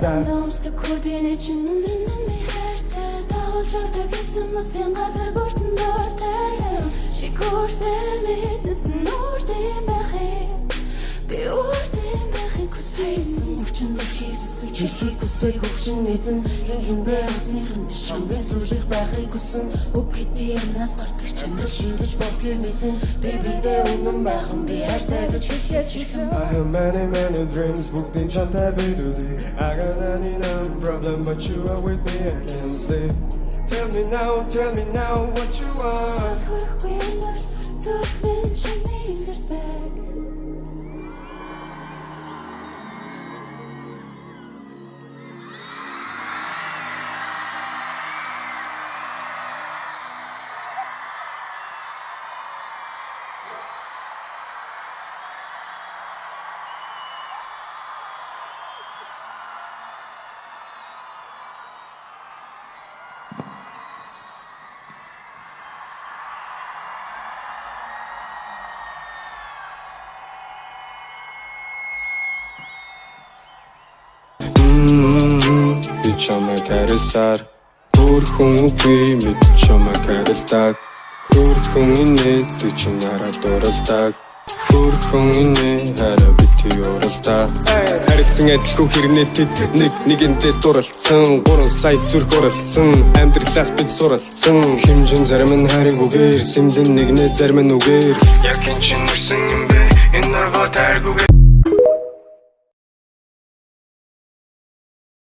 Намстай кодын чинь өндрөнд ми хайртай дагуулж явдаг гэсэн мөсөн газар бүртэн дуртай чи гуртай мэдсэн нүрдэм байхыг би үрдэм байхыг хүссэн хүчин зүрхийг зүсвч хэлхийг хүсээ хөвчин мэдэн хинбэ ахныхын шамбэн сүрэх байхыг хүссэн үг гэдэг юмнаас гардаг чанар шийдэж болдгийг мэдэн би бидээ үнэн байхан би хайртай гэж хэлхээс чигсэн I have many dreams бүгдийн чамтай бидүлээ I got no problem but you are with me I can't sleep Tell me now what you want Хөрөхгүй ямар зүрх минь чиний гэрт байг Би чамайг харилсаар Хөрхөн үгүй мэд чамайг харилдаг Хөрхөн инээ би чамаараа дурлдаг Хөрхөн инээ хараа бити уралдаг Харилцан адилгүй хэрнээтэд нэгэнтэй дурлцсан 3 сая зүрх уралцсан Амьдралаас бид суралцсан Хэмжин зарим нь харин үгээр Сэмлэн нэгнээ зарим нь үгээр Яг энэ чинь нэрсэн юм бэ Энэ нарва тайргүйгээр